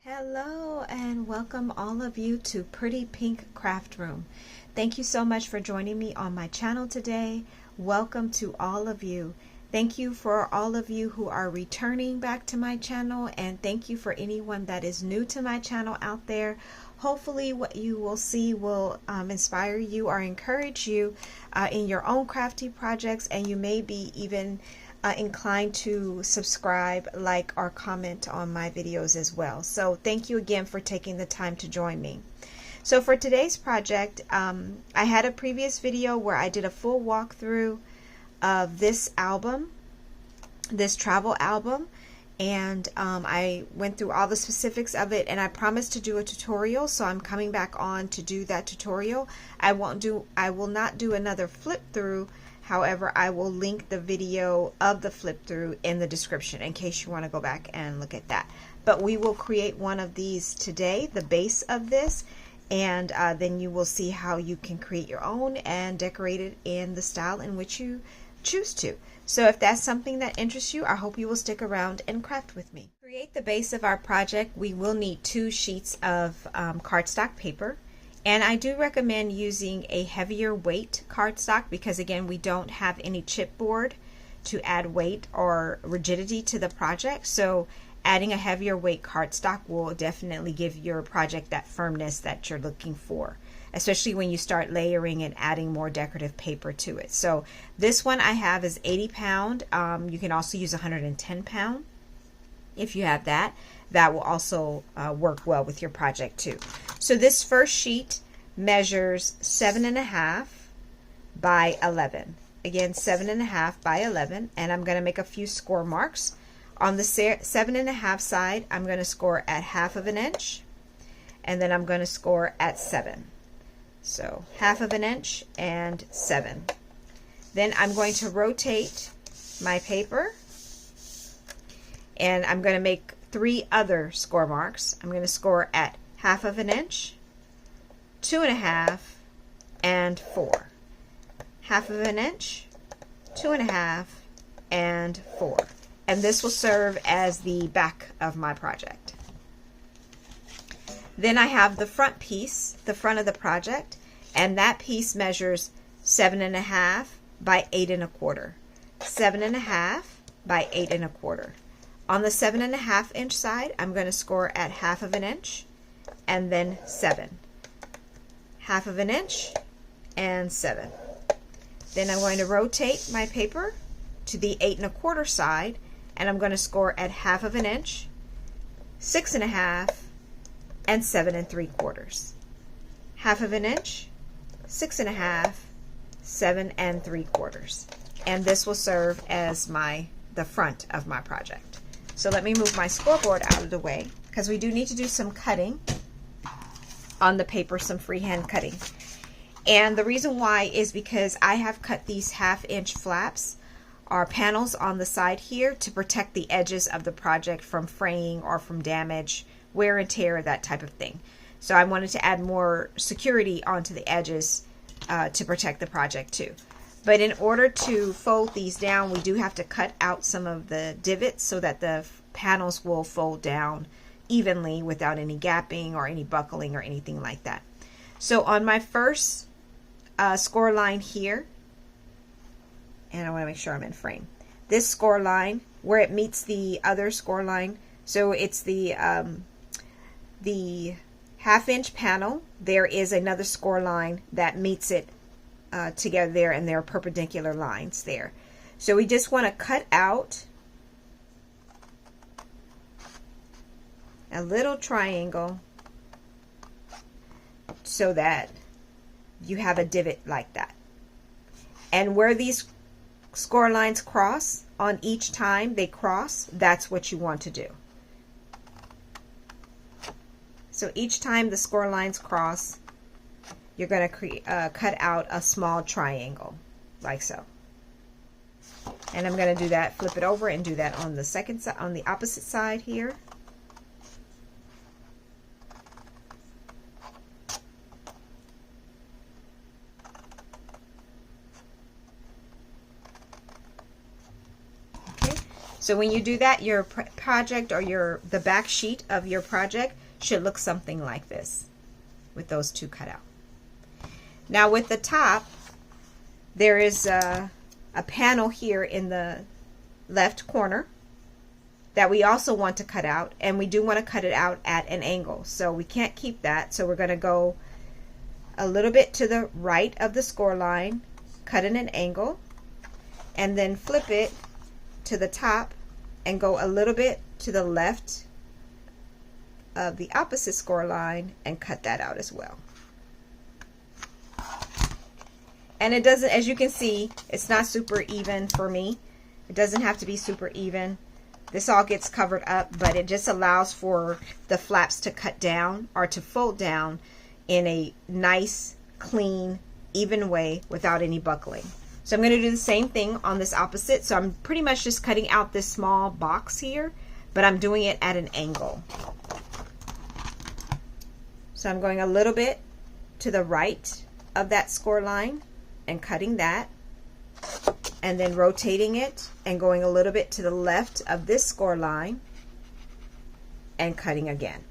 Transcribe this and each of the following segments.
Hello and welcome all of you to Pretty Pink Craft Room. Thank you so much for joining me on my channel today. Welcome to all of you. Thank you for all of you who are returning back to my channel, and thank you for anyone that is new to my channel out there. Hopefully what you will see will inspire you or encourage you in your own crafty projects, and you may be even inclined to subscribe, like, or comment on my videos as well. So thank you again for taking the time to join me. So for today's project, I had a previous video where I did a full walkthrough of this album, this travel album, and I went through all the specifics of it, and I promised to do a tutorial, so I'm coming back on to do that tutorial. I will not do another flip through. However, I will link the video of the flip through in the description in case you want to go back and look at that. But we will create one of these today, the base of this, and then you will see how you can create your own and decorate it in the style in which you choose to. So if that's something that interests you, I hope you will stick around and craft with me. To create the base of our project, we will need 2 sheets of cardstock paper. And I do recommend using a heavier weight cardstock because, again, we don't have any chipboard to add weight or rigidity to the project. So adding a heavier weight cardstock will definitely give your project that firmness that you're looking for, especially when you start layering and adding more decorative paper to it. So this one I have is 80 pound. You can also use 110 pound if you have that. That will also work well with your project too. So this first sheet measures 7.5 by 11. Again, 7.5 by 11, and I'm going to make a few score marks. On the 7.5 side, I'm going to score at 1/2 inch, and then I'm going to score at 7. So 1/2 inch and 7. Then I'm going to rotate my paper, and I'm going to make 3 other score marks. I'm going to score at 1/2 inch, 2.5, and 4. 1/2 inch, 2.5, and 4. And this will serve as the back of my project. Then I have the front piece, the front of the project, and that piece measures 7.5 by 8.25. 7.5 by 8.25. On the 7.5 inch side, I'm going to score at 1/2 inch and then 7. 1/2 inch and 7. Then I'm going to rotate my paper to the 8.25 side, and I'm going to score at 1/2 inch, 6.5, and 7 3/4. 1/2 inch, 6.5, 7 3/4. And this will serve as the front of my project. So let me move my scoreboard out of the way because we do need to do some cutting on the paper, some freehand cutting. And the reason why is because I have cut these 1/2 inch flaps or panels on the side here to protect the edges of the project from fraying or from damage, wear and tear, that type of thing. So I wanted to add more security onto the edges to protect the project too. But in order to fold these down, we do have to cut out some of the divots so that the panels will fold down evenly without any gapping or any buckling or anything like that. So on my first score line here, and I want to make sure I'm in frame, this score line where it meets the other score line, so it's the 1/2 inch panel, there is another score line that meets it together there, and there are perpendicular lines there. So we just want to cut out a little triangle so that you have a divot like that. And where these score lines cross, on each time they cross, that's what you want to do. So each time the score lines cross, you're going to cut out a small triangle like so. And I'm going to do that, flip it over and do that on the second side, on the opposite side here. So when you do that, your project or the back sheet of your project should look something like this with those two cut out. Now with the top, there is a panel here in the left corner that we also want to cut out, and we do want to cut it out at an angle, so we can't keep that. So we're going to go a little bit to the right of the score line, cut in an angle, and then flip it to the top and go a little bit to the left of the opposite score line and cut that out as well. And it doesn't, as you can see, it's not super even for me. It doesn't have to be super even. This all gets covered up, but it just allows for the flaps to cut down or to fold down in a nice, clean, even way without any buckling. So I'm going to do the same thing on this opposite. So I'm pretty much just cutting out this small box here, but I'm doing it at an angle. So I'm going a little bit to the right of that score line and cutting that, and then rotating it and going a little bit to the left of this score line and cutting again.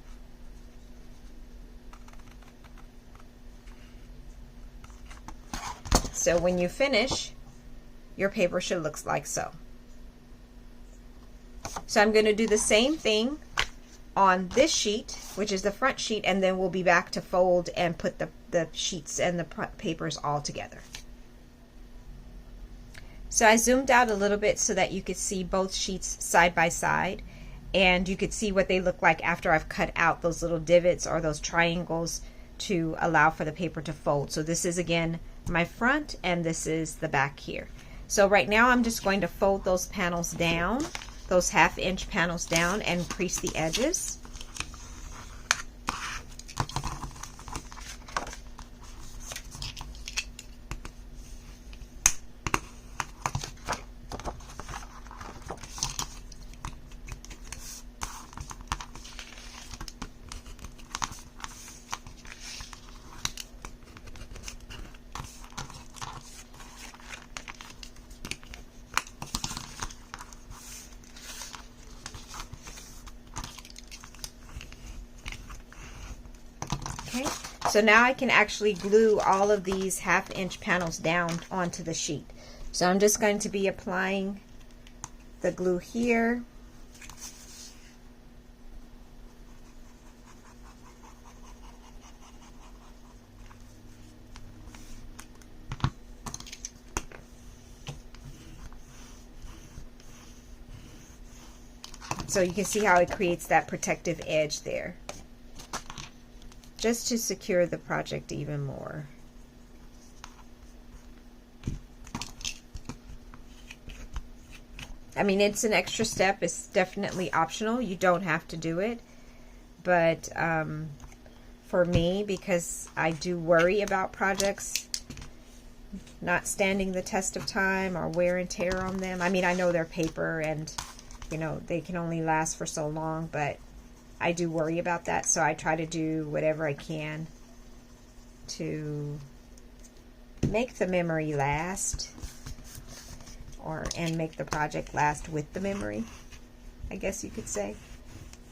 So when you finish, your paper should look like so. So I'm going to do the same thing on this sheet, which is the front sheet, and then we'll be back to fold and put the sheets and the papers all together. So I zoomed out a little bit so that you could see both sheets side by side, and you could see what they look like after I've cut out those little divots or those triangles to allow for the paper to fold. So this is again my front, and this is the back here. So right now I'm just going to fold those panels down, those 1/2 inch panels down, and crease the edges. Okay, so now I can actually glue all of these 1/2 inch panels down onto the sheet. So I'm just going to be applying the glue here. So you can see how it creates that protective edge there, just to secure the project even more. I mean, it's an extra step. It's definitely optional. You don't have to do it. But for me, because I do worry about projects not standing the test of time or wear and tear on them. I mean, I know they're paper and, you know, they can only last for so long, but I do worry about that, so I try to do whatever I can to make the memory last, and make the project last with the memory, I guess you could say.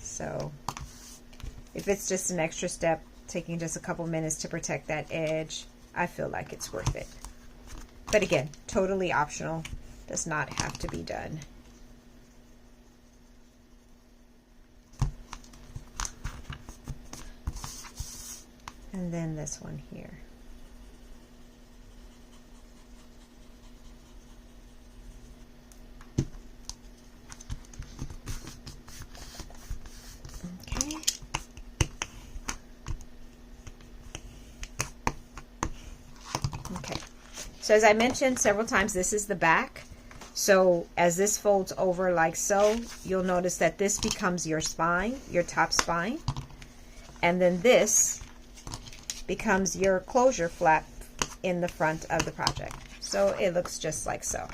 So if it's just an extra step, taking just a couple minutes to protect that edge, I feel like it's worth it. But again, totally optional, does not have to be done. And then this one here. Okay. Okay. So as I mentioned several times, this is the back. So as this folds over like so, you'll notice that this becomes your spine, your top spine. And then this becomes your closure flap in the front of the project. So it looks just like so.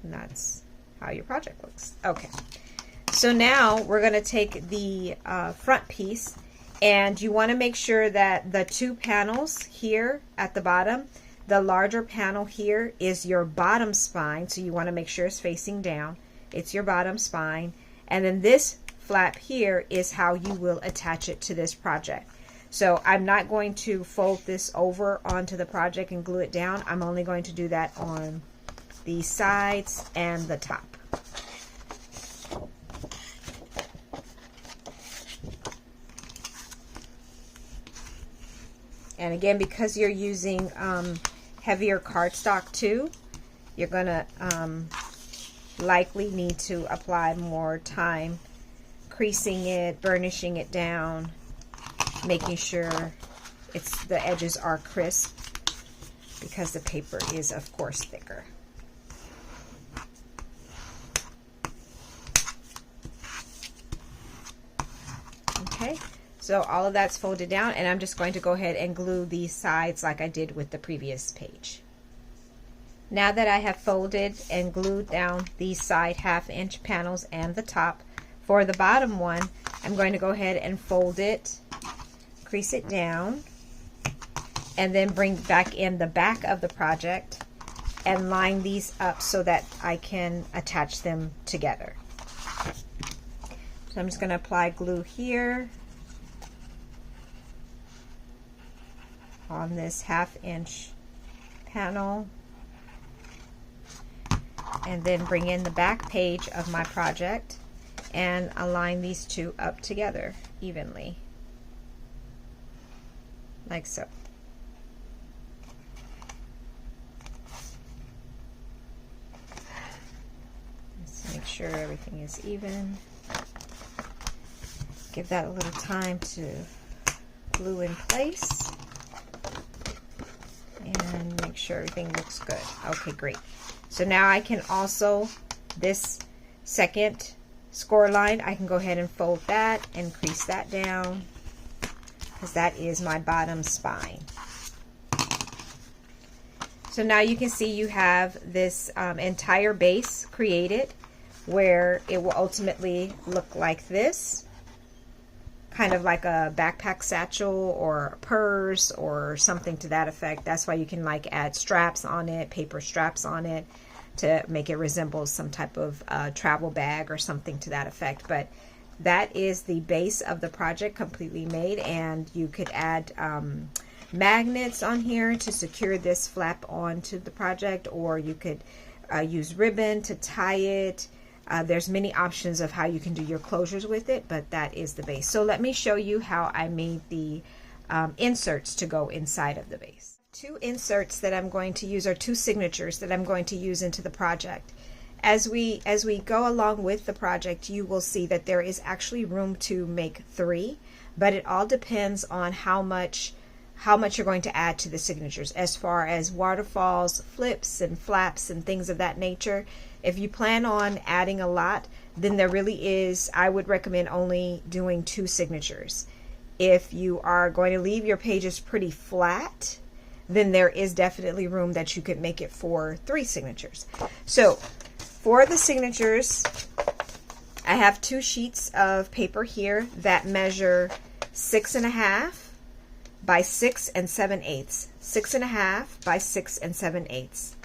And that's how your project looks. Okay, so now we're going to take the front piece, and you want to make sure that the two panels here at the bottom, the larger panel here is your bottom spine, so you want to make sure it's facing down. It's your bottom spine. And then this flap here is how you will attach it to this project. So I'm not going to fold this over onto the project and glue it down. I'm only going to do that on the sides and the top. And again, because you're using heavier cardstock too, you're gonna likely need to apply more time creasing it, burnishing it down, making sure the edges are crisp, because the paper is of course thicker. Okay, so all of that's folded down, and I'm just going to go ahead and glue these sides like I did with the previous page. Now that I have folded and glued down these side 1/2 inch panels and the top, for the bottom one, I'm going to go ahead and fold it, crease it down, and then bring back in the back of the project and line these up so that I can attach them together. So I'm just going to apply glue here on this 1/2 inch panel, and then bring in the back page of my project and align these two up together evenly, like so. Let's make sure everything is even. Give that a little time to glue in place and make sure everything looks good. Okay, great. So now I can also, this second score line, I can go ahead and fold that and crease that down, because that is my bottom spine. So now you can see you have this entire base created, where it will ultimately look like this, kind of like a backpack satchel or a purse or something to that effect. That's why you can like add straps on it, paper straps on it, to make it resemble some type of travel bag or something to that effect. But that is the base of the project completely made, and you could add magnets on here to secure this flap onto the project, or you could use ribbon to tie it. There's many options of how you can do your closures with it, but that is the base. So let me show you how I made the inserts to go inside of the base. Two inserts that I'm going to use, or two signatures that I'm going to use into the project. As we go along with the project, you will see that there is actually room to make 3, but it all depends on how much you're going to add to the signatures, as far as waterfalls, flips, and flaps, and things of that nature. If you plan on adding a lot, then there really is, I would recommend only doing 2 signatures. If you are going to leave your pages pretty flat, then there is definitely room that you could make it for 3 signatures. So for the signatures, I have 2 sheets of paper here that measure 6.5 by 6 7/8. 6.5 by 6 7/8.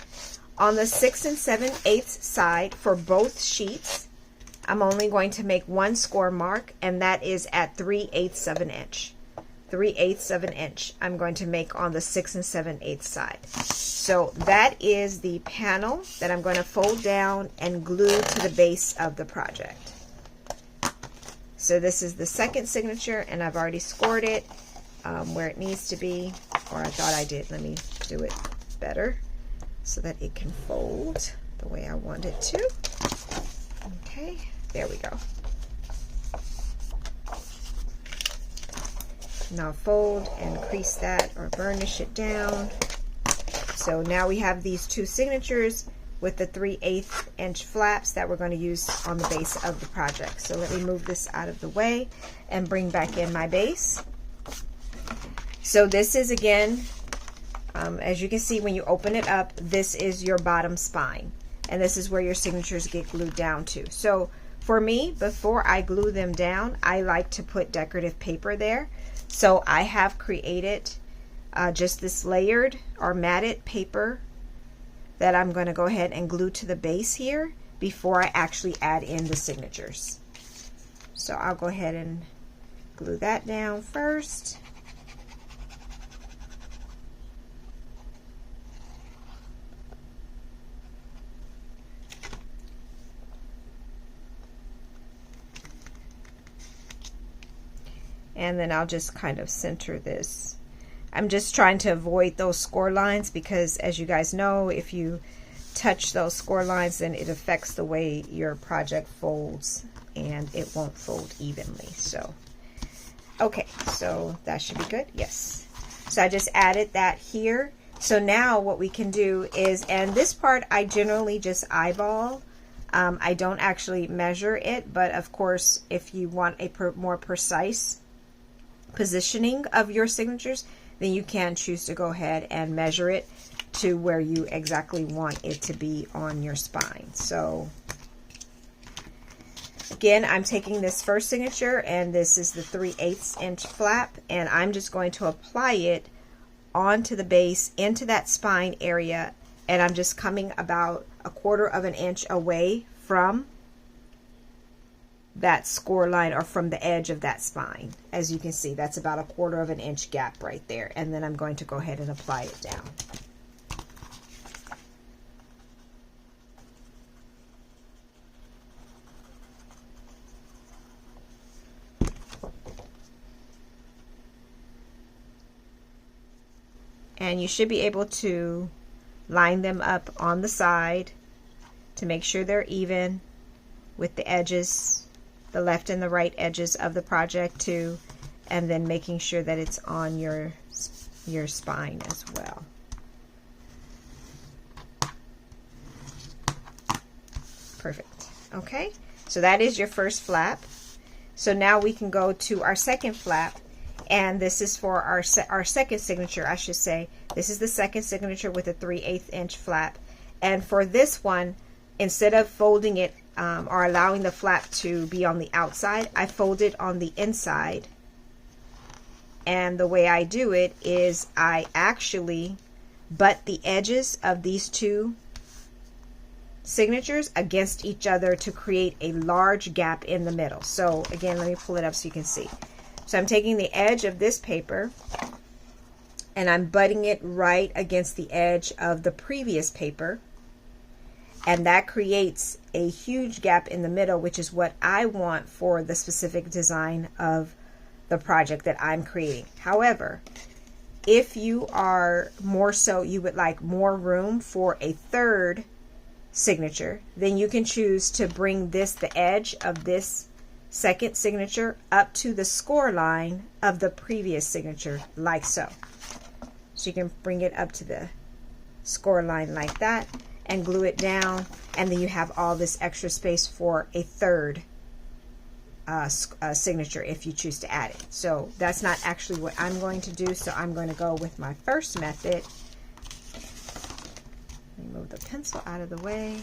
On the 6 7/8 side for both sheets, I'm only going to make 1 score mark, and that is at 3/8 of an inch. 3/8 of an inch I'm going to make on the 6 7/8 side. So that is the panel that I'm going to fold down and glue to the base of the project. So this is the second signature, and I've already scored it where it needs to be, or I thought I did. Let me do it better so that it can fold the way I want it to. Okay, there we go. Now fold and crease that or burnish it down. So now we have these 2 signatures with the 3/8 inch flaps that we're going to use on the base of the project. So let me move this out of the way and bring back in my base. So this is, again, as you can see when you open it up, this is your bottom spine, and this is where your signatures get glued down to. So for me, before I glue them down, I like to put decorative paper there. So I have created just this layered or matted paper that I'm going to go ahead and glue to the base here before I actually add in the signatures. So I'll go ahead and glue that down first. And then I'll just kind of center this. I'm just trying to avoid those score lines because, as you guys know, if you touch those score lines, then it affects the way your project folds and it won't fold evenly. So, okay, so that should be good. Yes. So I just added that here. So now what we can do is, and this part I generally just eyeball. I don't actually measure it, but of course, if you want a more precise positioning of your signatures, then you can choose to go ahead and measure it to where you exactly want it to be on your spine. So again, I'm taking this first signature, and this is the 3/8 inch flap, and I'm just going to apply it onto the base, into that spine area, and I'm just coming about 1/4 of an inch away from that score line, or from the edge of that spine. As you can see, that's about 1/4 of an inch gap right there, and then I'm going to go ahead and apply it down. And you should be able to line them up on the side to make sure they're even with the edges, the left and the right edges of the project too, and then making sure that it's on your spine as well. Perfect. Okay, so that is your first flap. So now we can go to our second flap, and this is for our second signature, I should say. This is the second signature with a 3/8 inch flap, and for this one, instead of folding it or allowing the flap to be on the outside, I fold it on the inside. And the way I do it is I actually butt the edges of these two signatures against each other to create a large gap in the middle. So again, let me pull it up so you can see. So I'm taking the edge of this paper and I'm butting it right against the edge of the previous paper. And that creates a huge gap in the middle, which is what I want for the specific design of the project that I'm creating. However, if you are more so, you would like more room for a third signature, then you can choose to bring the edge of this second signature up to the score line of the previous signature, like so. So you can bring it up to the score line like that and glue it down, and then you have all this extra space for a third signature if you choose to add it. So that's not actually what I'm going to do, so I'm going to go with my first method. Let me move the pencil out of the way,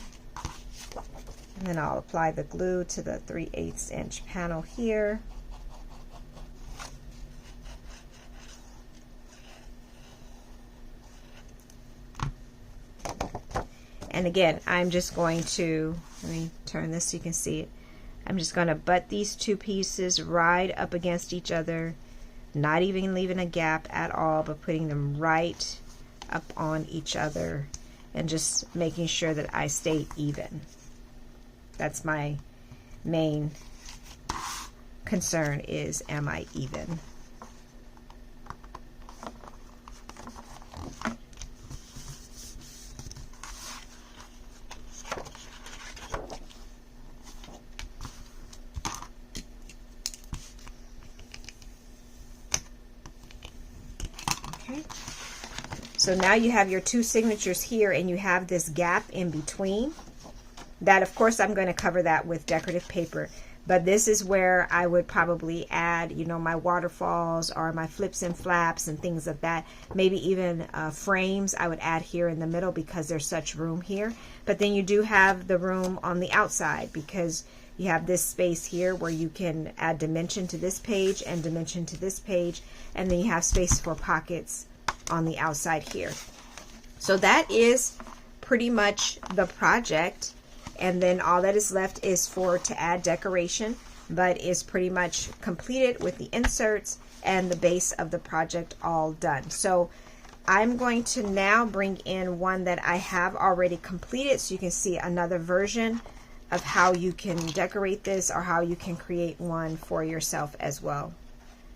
and then I'll apply the glue to the 3/8 inch panel here. And again, I'm just going to, let me turn this so you can see it. I'm just going to butt these two pieces right up against each other, not even leaving a gap at all, but putting them right up on each other and just making sure that I stay even. That's my main concern, is, am I even? So now you have your two signatures here, and you have this gap in between. That, of course, I'm going to cover that with decorative paper. But this is where I would probably add, you know, my waterfalls or my flips and flaps and things of that. Maybe even frames I would add here in the middle because there's such room here. But then you do have the room on the outside because you have this space here where you can add dimension to this page and dimension to this page. And then you have space for pockets on the outside here. So that is pretty much the project, and then all that is left is to add decoration, but is pretty much completed with the inserts and the base of the project all done. So I'm going to now bring in one that I have already completed so you can see another version of how you can decorate this, or how you can create one for yourself as well.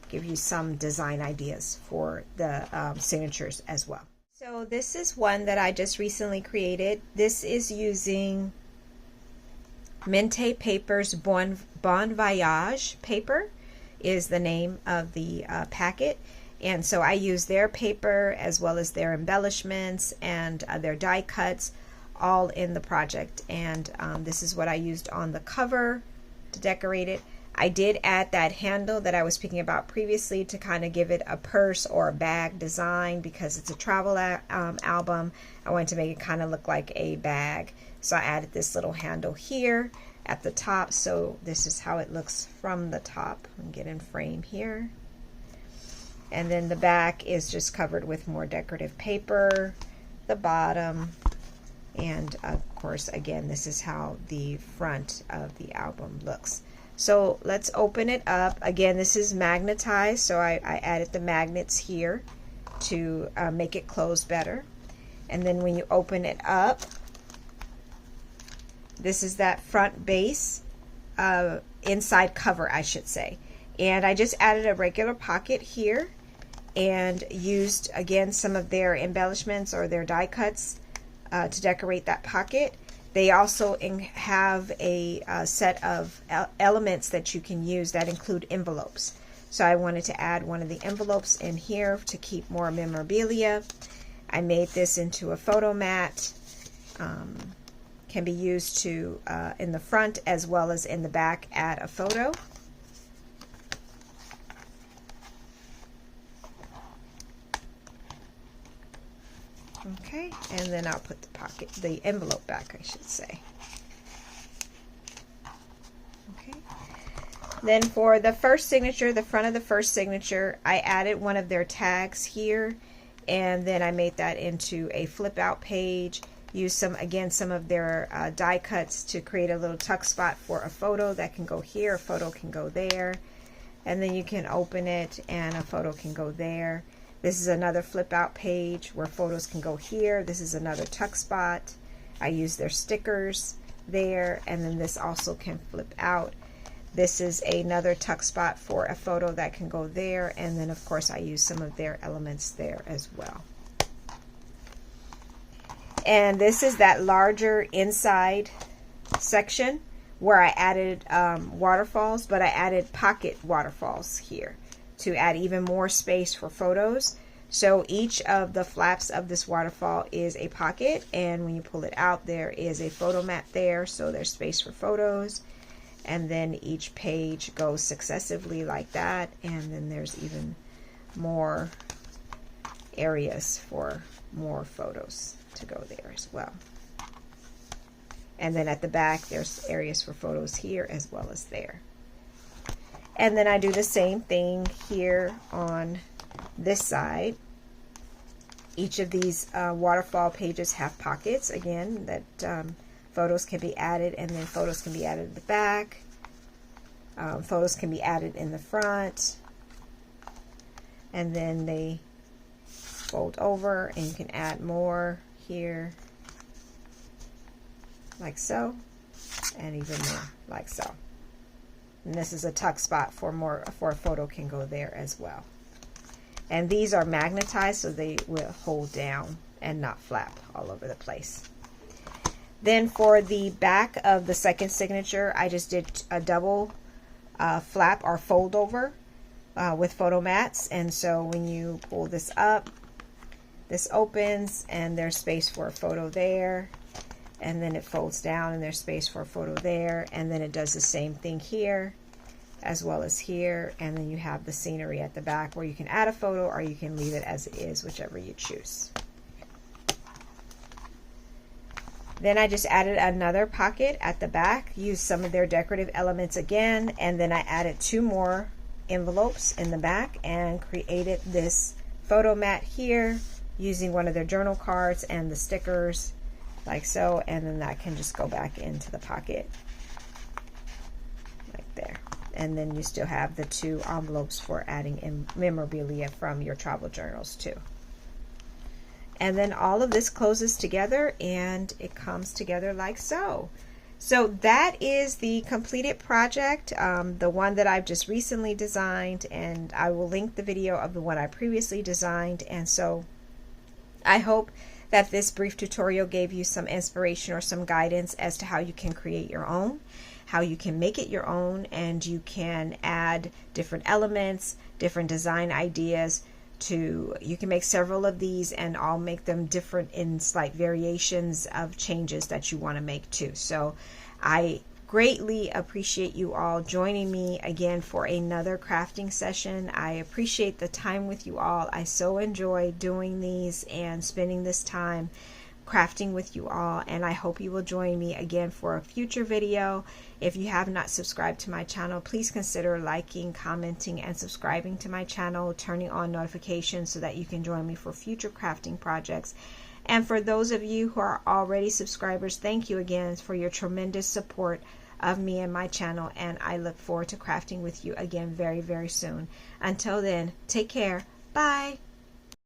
Give you some design ideas for the signatures as well. So this is one that I just recently created. This is using Mintay Papers Bon Voyage paper is the name of the packet. And so I use their paper as well as their embellishments and their die cuts all in the project. And this is what I used on the cover to decorate it. I did add that handle that I was speaking about previously to kind of give it a purse or a bag design, because it's a travel album. I wanted to make it kind of look like a bag. So I added this little handle here at the top. So this is how it looks from the top. I'm get in frame here. And then the back is just covered with more decorative paper, the bottom, and of course, again, this is how the front of the album looks. So let's open it up. Again, this is magnetized, so I added the magnets here to make it close better. And then when you open it up, this is that front base, inside cover, I should say. And I just added a regular pocket here and used, again, some of their embellishments or their die cuts to decorate that pocket. They also have a set of elements that you can use that include envelopes. So I wanted to add one of the envelopes in here to keep more memorabilia. I made this into a photo mat. Can be used to, in the front as well as in the back, add a photo. Okay, and then I'll put the envelope back, I should say. Okay. Then for the first signature, the front of the first signature, I added one of their tags here, and then I made that into a flip out page. Use some of their die cuts to create a little tuck spot for a photo that can go here, a photo can go there, and then you can open it and a photo can go there. This is another flip out page where photos can go here. This is another tuck spot. I use their stickers there, and then this also can flip out. This is another tuck spot for a photo that can go there, and then of course I use some of their elements there as well. And this is that larger inside section where I added waterfalls, but I added pocket waterfalls here to add even more space for photos. So each of the flaps of this waterfall is a pocket, and when you pull it out, there is a photo mat there, so there's space for photos. And then each page goes successively like that, and then there's even more areas for more photos to go there as well. And then at the back, there's areas for photos here as well as there. And then I do the same thing here on this side. Each of these waterfall pages have pockets, again, that photos can be added, and then photos can be added at the back. Photos can be added in the front. And then they fold over, and you can add more here, like so, and even more, like so. And this is a tuck spot for a photo can go there as well. And these are magnetized, so they will hold down and not flap all over the place. Then for the back of the second signature, I just did a double flap or fold over with photo mats. And so when you pull this up, this opens, and there's space for a photo there. And then it folds down, and there's space for a photo there, and then it does the same thing here as well as here, and then you have the scenery at the back where you can add a photo or you can leave it as it is, whichever you choose. Then I just added another pocket at the back, used some of their decorative elements again, and then I added 2 more envelopes in the back and created this photo mat here using one of their journal cards and the stickers like so, and then that can just go back into the pocket like there. And then you still have the 2 envelopes for adding in memorabilia from your travel journals too. And then all of this closes together and it comes together like so. So that is the completed project, the one that I've just recently designed, and I will link the video of the one I previously designed. And so I hope that this brief tutorial gave you some inspiration or some guidance as to how you can create your own, how you can make it your own, and you can add different elements, different design ideas. You can make several of these and I'll make them different in slight variations of changes that you want to make too. So I greatly appreciate you all joining me again for another crafting session. I appreciate the time with you all. I so enjoy doing these and spending this time crafting with you all, and I hope you will join me again for a future video. If you have not subscribed to my channel, please consider liking, commenting, and subscribing to my channel, turning on notifications so that you can join me for future crafting projects. And for those of you who are already subscribers, thank you again for your tremendous support of me and my channel, and I look forward to crafting with you again very, very soon. Until then, take care. Bye.